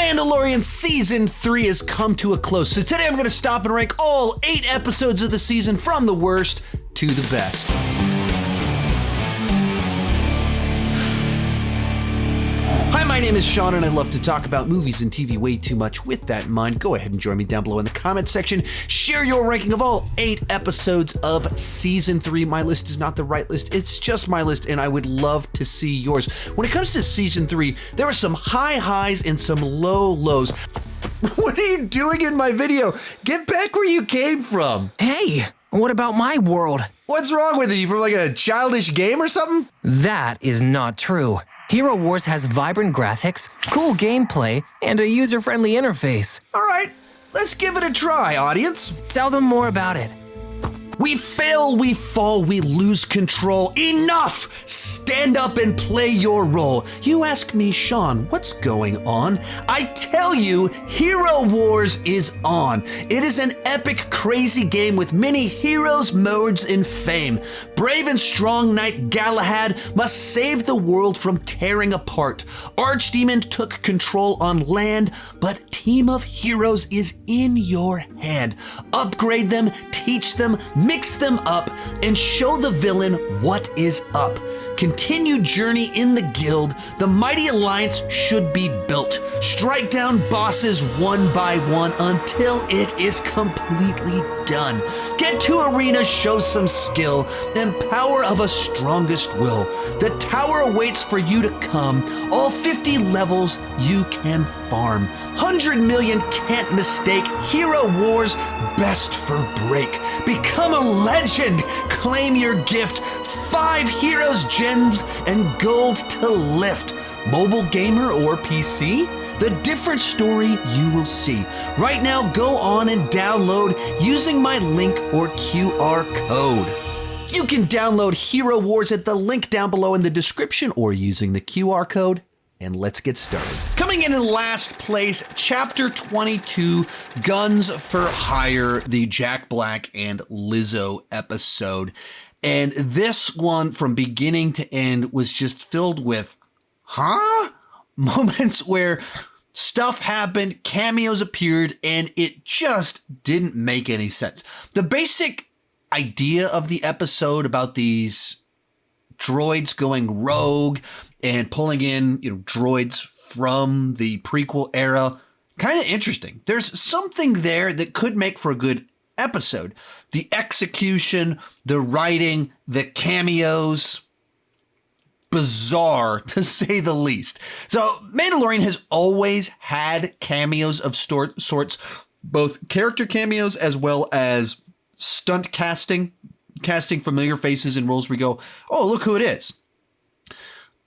Mandalorian Season 3 has come to a close, so today I'm going to stop and rank all 8 episodes of the season from the worst to the best. Hi, my name is Sean, and I love to talk about movies and TV way too much. With that in mind, go ahead and join me down below in the comment section. Share your ranking of all 8 episodes of Season 3. My list is not the right list, it's just my list, and I would love to see yours. When it comes to Season 3, there are some high highs and some low lows. What are you doing in my video? Get back where you came from. Hey, what about my world? What's wrong with you? You from like a childish game or something? That is not true. Hero Wars has vibrant graphics, cool gameplay, and a user-friendly interface. All right, let's give it a try, audience. Tell them more about it. We fail, we fall, we lose control. Enough! Stand up and play your role. You ask me, Sean, what's going on? I tell you, Hero Wars is on. It is an epic, crazy game with many heroes, modes, and fame. Brave and strong knight Galahad must save the world from tearing apart. Archdemon took control on land, but Team of Heroes is in your hand. Upgrade them, teach them, mix them up, and show the villain what is up. Continued journey in the guild. The mighty alliance should be built. Strike down bosses one by one until it is completely done. Get to arena, show some skill, and power of a strongest will. The tower awaits for you to come. All 50 levels you can farm. 100 million can't mistake. Hero Wars, best for break. Become a legend. Claim your gift. 5 heroes, gems, and gold to lift. Mobile gamer or PC? The different story you will see. Right now, go on and download using my link or QR code. You can download Hero Wars at the link down below in the description or using the QR code. And let's get started. Coming in last place, Chapter 22, Guns for Hire, the Jack Black and Lizzo episode. And this one, from beginning to end, was just filled with, moments where stuff happened, cameos appeared, and it just didn't make any sense. The basic idea of the episode about these droids going rogue and pulling in, droids from the prequel era, kind of interesting. There's something there that could make for a good episode. The execution, the writing, the cameos, bizarre to say the least. So Mandalorian has always had cameos of sorts, both character cameos as well as stunt casting familiar faces in roles where we go, oh, look who it is.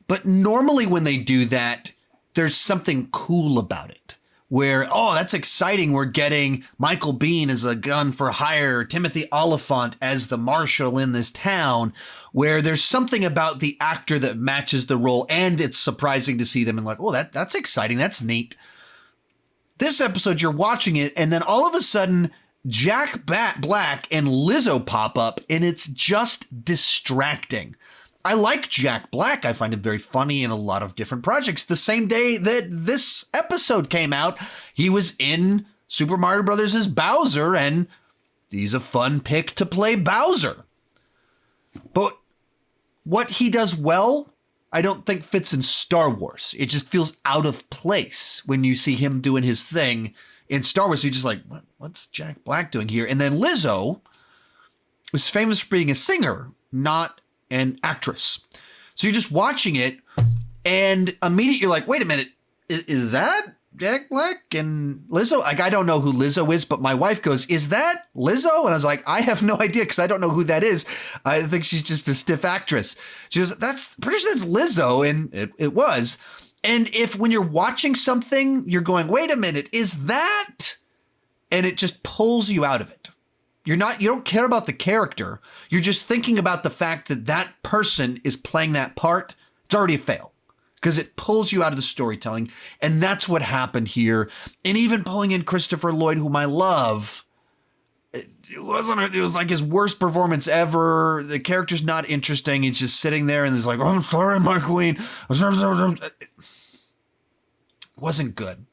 But normally when they do that, there's something cool about it. Where, oh, that's exciting. We're getting Michael Biehn as a gun for hire, Timothy Oliphant as the marshal in this town, where there's something about the actor that matches the role, and it's surprising to see them and like, oh, that's exciting. That's neat. This episode, you're watching it, and then all of a sudden, Jack Black and Lizzo pop up, and it's just distracting. I like Jack Black. I find him very funny in a lot of different projects. The same day that this episode came out, he was in Super Mario Brothers as Bowser, and he's a fun pick to play Bowser. But what he does well, I don't think fits in Star Wars. It just feels out of place when you see him doing his thing in Star Wars. You're just like, what's Jack Black doing here? And then Lizzo was famous for being a singer, not an actress. So you're just watching it, and immediately you're like, wait a minute, is that Jack Black and Lizzo? Like, I don't know who Lizzo is, but my wife goes, is that Lizzo? And I was like, I have no idea, because I don't know who that is. I think she's just a stiff actress. She goes, pretty sure that's Lizzo, and it was. And if when you're watching something, you're going, wait a minute, is that? And it just pulls you out of it. You don't care about the character. You're just thinking about the fact that that person is playing that part. It's already a fail because it pulls you out of the storytelling. And that's what happened here. And even pulling in Christopher Lloyd, whom I love, it was like his worst performance ever. The character's not interesting. He's just sitting there and he's like, oh, I'm sorry, my queen. It wasn't good.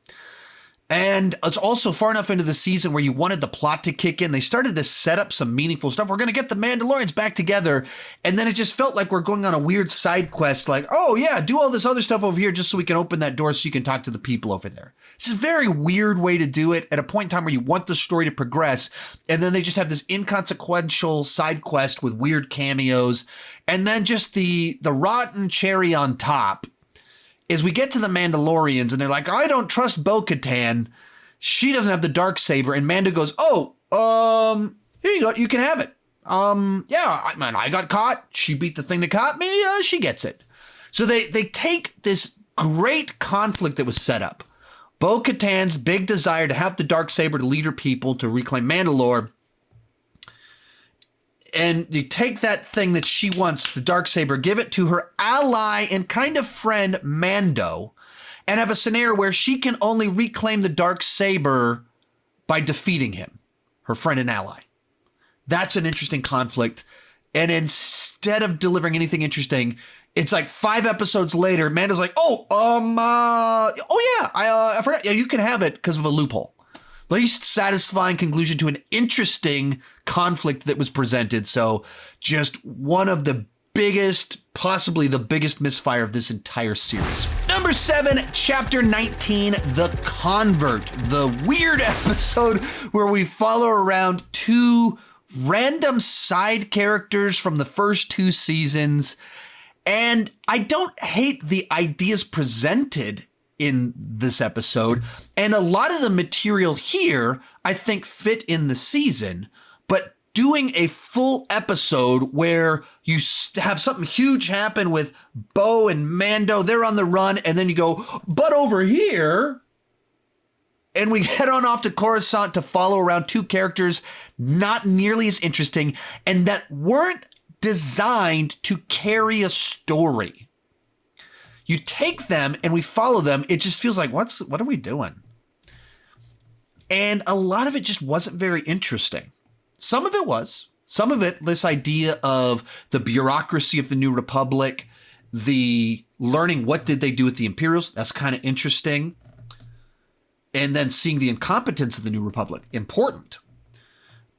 And it's also far enough into the season where you wanted the plot to kick in. They started to set up some meaningful stuff. We're going to get the Mandalorians back together. And then it just felt like we're going on a weird side quest. Like, oh yeah, do all this other stuff over here just so we can open that door so you can talk to the people over there. It's a very weird way to do it at a point in time where you want the story to progress. And then they just have this inconsequential side quest with weird cameos. And then just the rotten cherry on top is we get to the Mandalorians and they're like, I don't trust Bo-Katan. She doesn't have the Darksaber. And Mando goes, here you go. You can have it. I got caught. She beat the thing that caught me. She gets it. So they take this great conflict that was set up. Bo-Katan's big desire to have the Darksaber to lead her people to reclaim Mandalore. And you take that thing that she wants, the Darksaber, give it to her ally and kind of friend Mando, and have a scenario where she can only reclaim the Darksaber by defeating him, her friend and ally. That's an interesting conflict. And instead of delivering anything interesting, it's like 5 episodes later, Mando's like, I forgot. Yeah, you can have it because of a loophole. Least satisfying conclusion to an interesting conflict that was presented. So just one of the biggest, possibly the biggest misfire of this entire series. Number 7, Chapter 19, The Convert. The weird episode where we follow around 2 random side characters from the first 2 seasons. And I don't hate the ideas presented in this episode. And a lot of the material here, I think, fit in the season. But doing a full episode where you have something huge happen with Bo and Mando, they're on the run, and then you go, but over here, and we head on off to Coruscant to follow around 2 characters not nearly as interesting and that weren't designed to carry a story. You take them and we follow them. It just feels like, what are we doing? And a lot of it just wasn't very interesting. Some of it was. Some of it, this idea of the bureaucracy of the New Republic, the learning what did they do with the Imperials, that's kind of interesting. And then seeing the incompetence of the New Republic, important.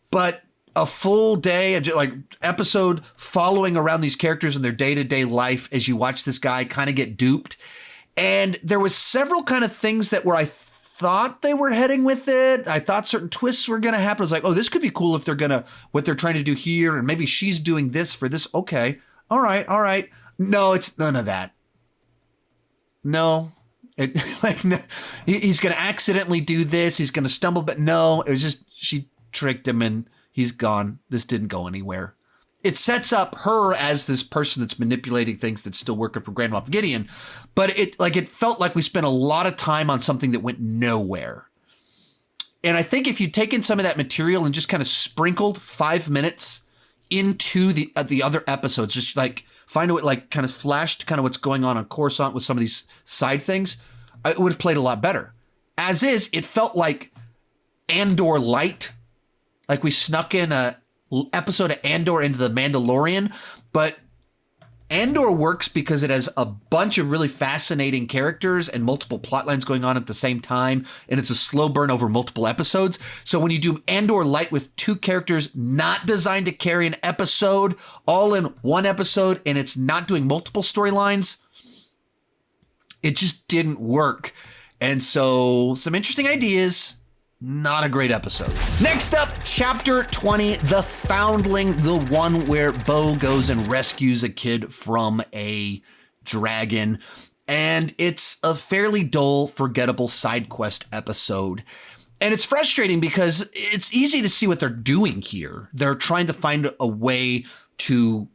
But a full day, like episode following around these characters in their day-to-day life as you watch this guy kind of get duped. And there was several kind of things that where I thought they were heading with it. I thought certain twists were going to happen. I was like, oh, this could be cool if they're going to, what they're trying to do here. And maybe she's doing this for this. Okay. All right. No, it's none of that. No. No, he's going to accidentally do this. He's going to stumble. But no, it was just, she tricked him and he's gone. This didn't go anywhere. It sets up her as this person that's manipulating things that's still working for Grand Moff Gideon. But it felt like we spent a lot of time on something that went nowhere. And I think if you'd taken some of that material and just kind of sprinkled 5 minutes into the other episodes, just like find out like kind of flashed kind of what's going on Coruscant with some of these side things, it would have played a lot better. As is, it felt like Andor light. Like we snuck in a episode of Andor into the Mandalorian, but Andor works because it has a bunch of really fascinating characters and multiple plot lines going on at the same time, and it's a slow burn over multiple episodes. So when you do Andor light with 2 characters not designed to carry an episode, all in one episode, and it's not doing multiple storylines, it just didn't work. And so some interesting ideas. Not a great episode. Next up, Chapter 20, The Foundling, the one where Bo goes and rescues a kid from a dragon. And it's a fairly dull, forgettable side quest episode. And it's frustrating because it's easy to see what they're doing here. They're trying to find a way to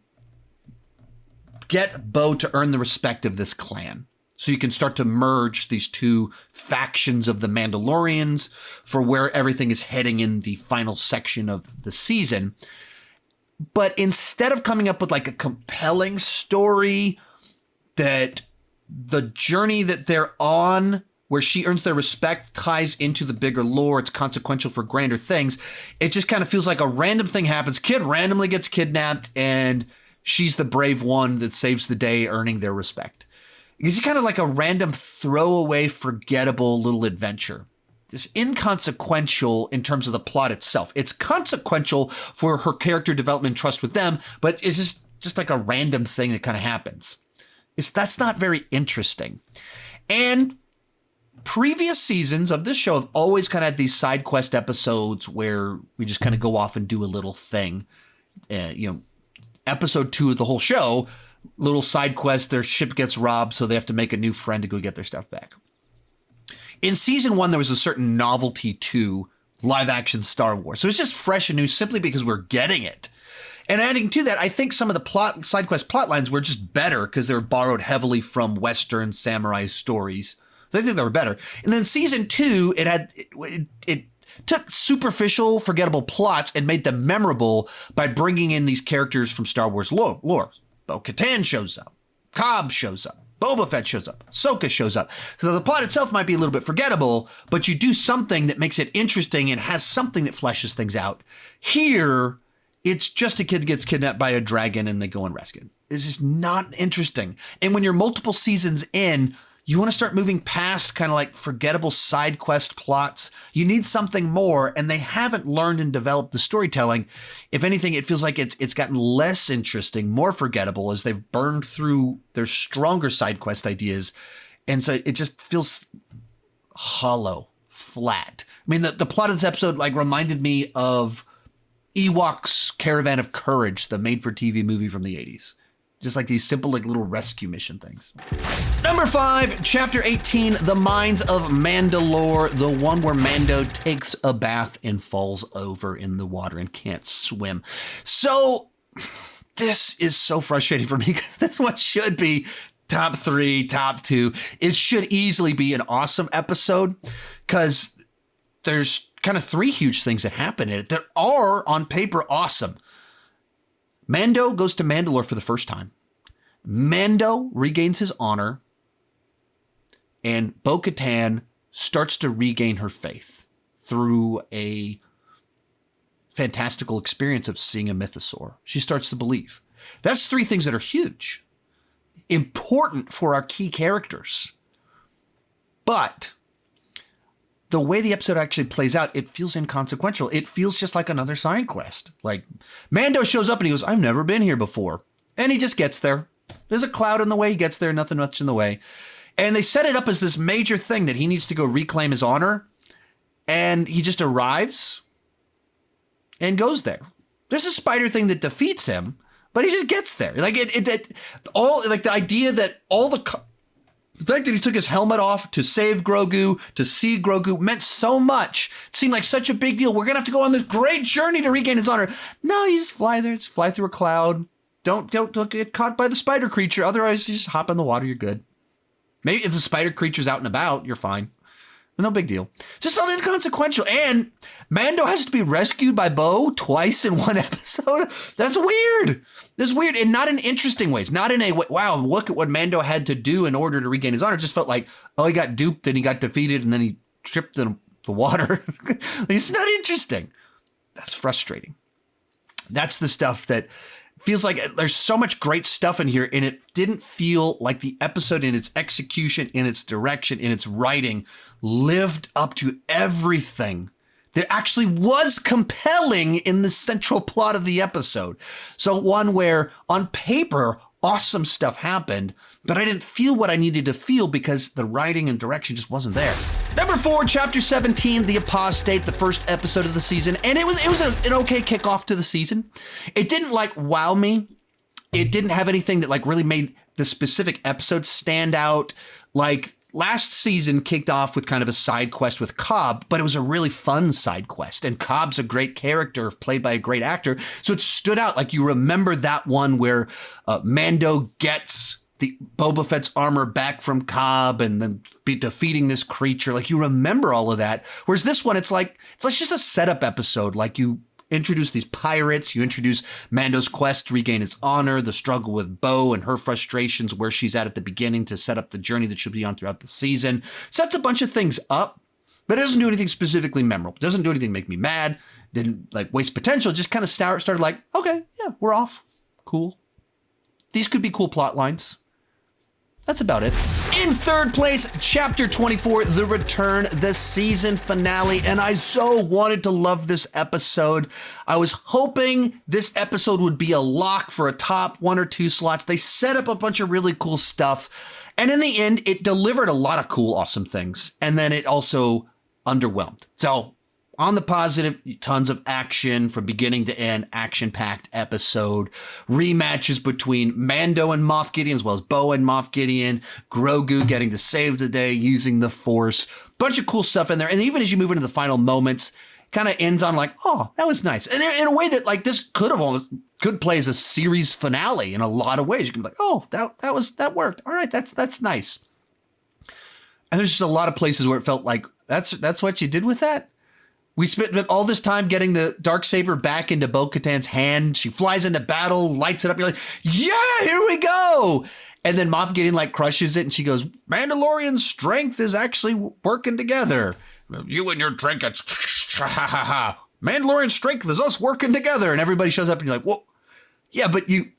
get Bo to earn the respect of this clan. So you can start to merge these 2 factions of the Mandalorians for where everything is heading in the final section of the season. But instead of coming up with like a compelling story that the journey that they're on, where she earns their respect, ties into the bigger lore, it's consequential for grander things, it just kind of feels like a random thing happens. Kid randomly gets kidnapped and she's the brave one that saves the day, earning their respect. It's kind of like a random throwaway, forgettable little adventure. inconsequential in terms of the plot itself. It's consequential for her character development and trust with them, but it's just like a random thing that kind of happens. That's not very interesting. And previous seasons of this show have always kind of had these side quest episodes where we just kind of go off and do a little thing. Episode 2 of the whole show, little side quest, their ship gets robbed, so they have to make a new friend to go get their stuff back. In season 1, there was a certain novelty to live action Star Wars. So it's just fresh and new simply because we're getting it. And adding to that, I think some of the side quest plot lines were just better because they were borrowed heavily from Western samurai stories. So I think they were better. And then season 2, it took superficial, forgettable plots and made them memorable by bringing in these characters from Star Wars lore. Bo-Katan shows up. Cobb shows up. Boba Fett shows up. Ahsoka shows up. So the plot itself might be a little bit forgettable, but you do something that makes it interesting and has something that fleshes things out. Here, it's just a kid gets kidnapped by a dragon and they go and rescue him. This is not interesting. And when you're multiple seasons in, you want to start moving past kind of like forgettable side quest plots. You need something more, and they haven't learned and developed the storytelling. If anything, it feels like it's gotten less interesting, more forgettable as they've burned through their stronger side quest ideas. And so it just feels hollow, flat. I mean, the plot of this episode like reminded me of Ewok's Caravan of Courage, the made-for-TV movie from the 80s. Just like these simple, like little rescue mission things. Number 5, Chapter 18, The Mines of Mandalore, the one where Mando takes a bath and falls over in the water and can't swim. So this is so frustrating for me because this one should be top 3, top 2. It should easily be an awesome episode because there's kind of 3 huge things that happen in it that are on paper awesome. Mando goes to Mandalore for the first time. Mando regains his honor, and Bo-Katan starts to regain her faith through a fantastical experience of seeing a mythosaur. She starts to believe. That's 3 things that are huge, important for our key characters. But the way the episode actually plays out, it feels inconsequential. It feels just like another side quest. Like, Mando shows up and he goes, I've never been here before. And he just gets there. There's a cloud in the way. He gets there, nothing much in the way. And they set it up as this major thing that he needs to go reclaim his honor. And he just arrives and goes there. There's a spider thing that defeats him, but he just gets there. Like, the idea that the fact that he took his helmet off to save Grogu, to see Grogu, meant so much. It seemed like such a big deal. We're going to have to go on this great journey to regain his honor. No, you just fly there. Just fly through a cloud. Don't get caught by the spider creature. Otherwise, you just hop in the water. You're good. Maybe if the spider creature's out and about, you're fine. No big deal. Just felt inconsequential. And Mando has to be rescued by Bo twice in one episode. That's weird. That's weird. And not in interesting ways. Not in a, wow, look at what Mando had to do in order to regain his honor. It just felt like, oh, he got duped and he got defeated and then he tripped in the water. It's not interesting. That's frustrating. That's the stuff that feels like there's so much great stuff in here, and it didn't feel like the episode in its execution, in its direction, in its writing lived up to everything that actually was compelling in the central plot of the episode. So one where on paper, awesome stuff happened, but I didn't feel what I needed to feel because the writing and direction just wasn't there. Number 4, Chapter 17, The Apostate, the first episode of the season. And it was an okay kickoff to the season. It didn't wow me. It didn't have anything that really made the specific episode stand out. Like last season kicked off with kind of a side quest with Cobb, but it was a really fun side quest. And Cobb's a great character played by a great actor. So it stood out. Like you remember that one where Mando gets the Boba Fett's armor back from Cobb and then defeating this creature. Like you remember all of that. Whereas this one, it's just a setup episode. Like you introduce these pirates, you introduce Mando's quest to regain his honor, the struggle with Bo and her frustrations, where she's at the beginning to set up the journey that she'll be on throughout the season. Sets a bunch of things up, but it doesn't do anything specifically memorable. It doesn't do anything to make me mad. Didn't waste potential. Just kind of started okay, yeah, we're off. Cool. These could be cool plot lines. That's about it. In third place, Chapter 24, The Return, the season finale. And I so wanted to love this episode. I was hoping this episode would be a lock for a top 1 or 2 slots. They set up a bunch of really cool stuff. And in the end, it delivered a lot of cool, awesome things. And then it also underwhelmed. So on the positive, tons of action from beginning to end, action-packed episode, rematches between Mando and Moff Gideon, as well as Bo and Moff Gideon, Grogu getting to save the day using the Force, bunch of cool stuff in there. And even as you move into the final moments, kind of ends on like, oh, that was nice. And in a way that like this could play as a series finale in a lot of ways. You can be like, oh, that worked. All right, that's nice. And there's just a lot of places where it felt like that's what you did with that. We spent all this time getting the Darksaber back into Bo-Katan's hand. She flies into battle, lights it up. You're like, yeah, here we go. And then Moff Gideon like crushes it. And she goes, Mandalorian strength is actually working together. You and your trinkets. Mandalorian strength is us working together. And everybody shows up and you're like, well, yeah, but you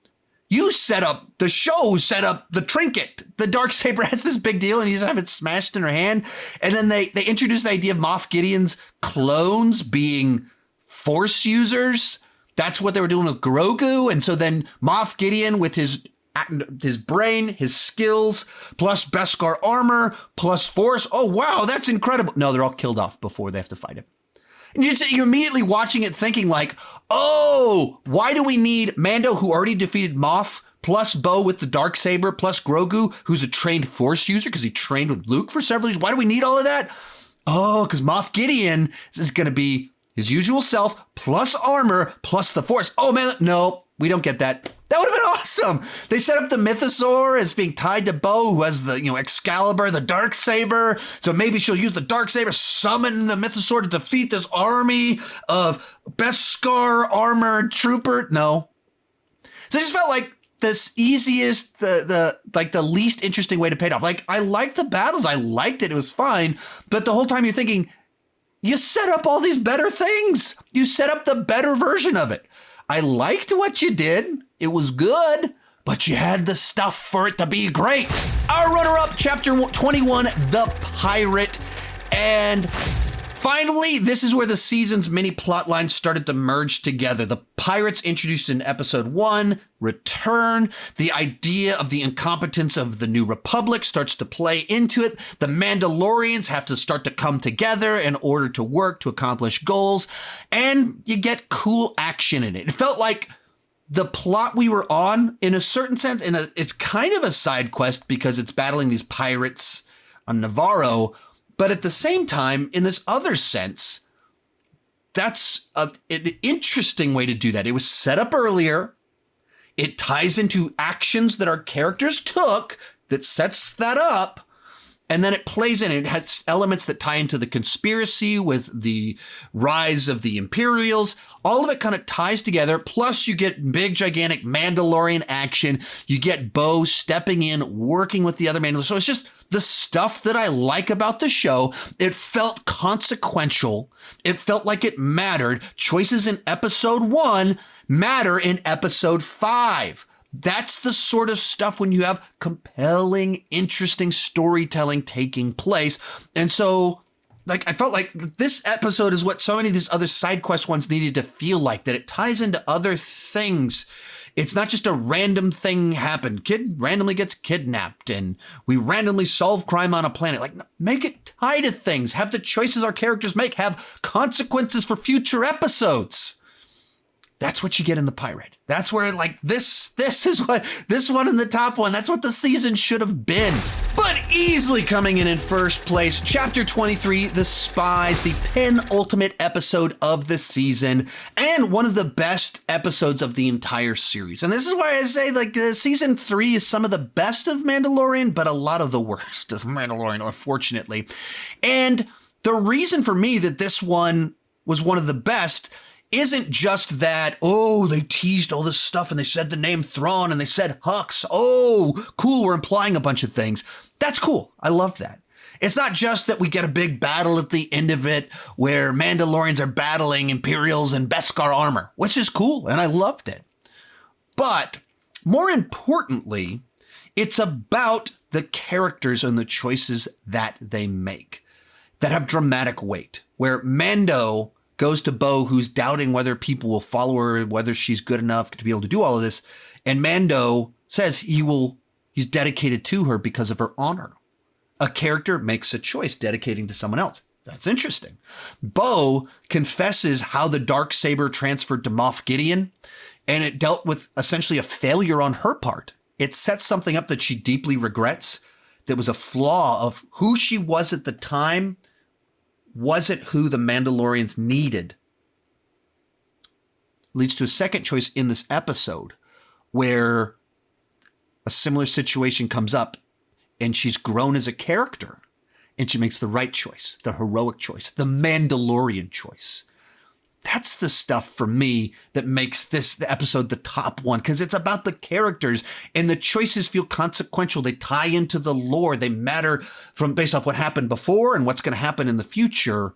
set up, the show set up the trinket. The Darksaber has this big deal and you just have it smashed in her hand. And then they introduce the idea of Moff Gideon's clones being Force users. That's what they were doing with Grogu. And so then Moff Gideon with his brain, his skills, plus Beskar armor, plus Force. Oh, wow, that's incredible. No, they're all killed off before they have to fight him. And you're immediately watching it thinking like, oh, why do we need Mando, who already defeated Moff, plus Bo with the Darksaber, plus Grogu, who's a trained Force user because he trained with Luke for several years. Why do we need all of that? Oh, because Moff Gideon is going to be his usual self, plus armor, plus the Force. Oh, man, no, we don't get that. That would have been awesome. They set up the Mythosaur as being tied to Bo, who has the, Excalibur, the Darksaber. So maybe she'll use the Darksaber, summon the Mythosaur to defeat this army of Beskar armored trooper. No. So it just felt like this easiest, the least interesting way to pay it off. Like, I liked the battles. I liked it. It was fine. But the whole time you're thinking, you set up all these better things. You set up the better version of it. I liked what you did. It was good, but you had the stuff for it to be great. Our runner-up, Chapter 21, The Pirate. And finally, this is where the season's mini plot lines started to merge together. The pirates introduced in Episode 1, Return. The idea of the incompetence of the New Republic starts to play into it. The Mandalorians have to start to come together in order to work to accomplish goals. And you get cool action in it. It felt like the plot we were on, in a certain sense, it's kind of a side quest because it's battling these pirates on Navarro. But at the same time, in this other sense, that's an interesting way to do that. It was set up earlier. It ties into actions that our characters took that sets that up. And then it plays in. It has elements that tie into the conspiracy with the rise of the Imperials. All of it kind of ties together. Plus, you get big, gigantic Mandalorian action. You get Bo stepping in, working with the other Mandalorians. So it's just the stuff that I like about the show. It felt consequential. It felt like it mattered. Choices in Episode 1 matter in Episode 5. That's the sort of stuff when you have compelling, interesting storytelling taking place. And so, I felt like this episode is what so many of these other side quest ones needed to feel like, that it ties into other things. It's not just a random thing happened. Kid randomly gets kidnapped and we randomly solve crime on a planet. Like, make it tie to things. Have the choices our characters make have consequences for future episodes. That's what you get in The Pirate. That's where, this is what, this one in the top one, that's what the season should have been. But easily coming in first place, Chapter 23, The Spies, the penultimate episode of the season, and one of the best episodes of the entire series. And this is why I say, Season 3 is some of the best of Mandalorian, but a lot of the worst of Mandalorian, unfortunately. And the reason for me that this one was one of the best isn't just that, oh, they teased all this stuff and they said the name Thrawn and they said Hux. Oh, cool, we're implying a bunch of things. That's cool. I loved that. It's not just that we get a big battle at the end of it where Mandalorians are battling Imperials and Beskar armor, which is cool, and I loved it. But more importantly, it's about the characters and the choices that they make that have dramatic weight. Where Mando goes to Bo, who's doubting whether people will follow her, whether she's good enough to be able to do all of this. And Mando says he's dedicated to her because of her honor. A character makes a choice dedicating to someone else. That's interesting. Bo confesses how the Darksaber transferred to Moff Gideon, and it dealt with essentially a failure on her part. It sets something up that she deeply regrets, that was a flaw of who she was at the time, wasn't who the Mandalorians needed. Leads to a second choice in this episode where a similar situation comes up and she's grown as a character and she makes the right choice, the heroic choice, the Mandalorian choice. That's the stuff for me that makes the episode the top one, because it's about the characters and the choices feel consequential. They tie into the lore. They matter based off what happened before and what's going to happen in the future.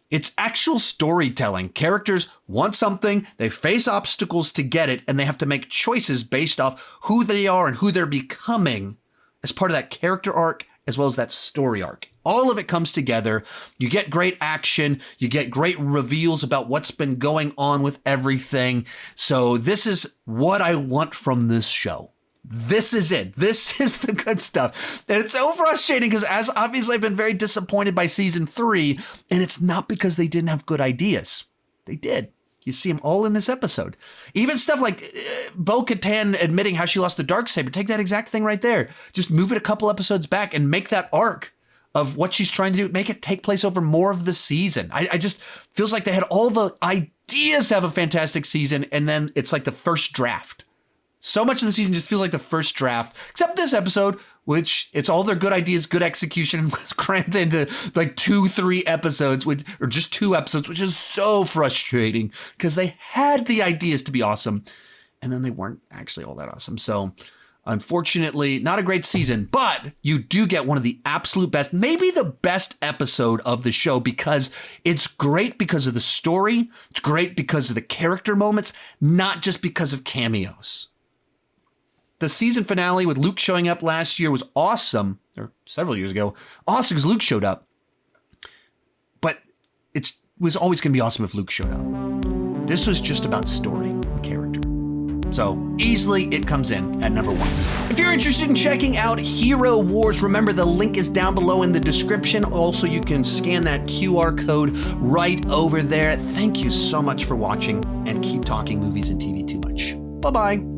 It's actual storytelling. Characters want something, they face obstacles to get it, and they have to make choices based off who they are and who they're becoming as part of that character arc as well as that story arc. All of it comes together. You get great action. You get great reveals about what's been going on with everything. So this is what I want from this show. This is it. This is the good stuff. And it's so frustrating because as obviously I've been very disappointed by season 3, and it's not because they didn't have good ideas. They did. You see them all in this episode. Even stuff like Bo-Katan admitting how she lost the Darksaber. Take that exact thing right there. Just move it a couple episodes back and make that arc of what she's trying to do, make it take place over more of the season. I just feels like they had all the ideas to have a fantastic season, and then it's like the first draft. So much of the season just feels like the first draft, except this episode, which it's all their good ideas, good execution was crammed into like 2-3 episodes, or just 2 episodes, which is so frustrating because they had the ideas to be awesome and then they weren't actually all that awesome. So unfortunately, not a great season, but you do get one of the absolute best, maybe the best episode of the show, because it's great because of the story. It's great because of the character moments, not just because of cameos. The season finale with Luke showing up last year was awesome, or several years ago. Awesome because Luke showed up. But it was always going to be awesome if Luke showed up. This was just about story and character. So easily it comes in at number 1. If you're interested in checking out Hero Wars, remember the link is down below in the description. Also, you can scan that QR code right over there. Thank you so much for watching, and keep talking movies and TV too much. Bye-bye.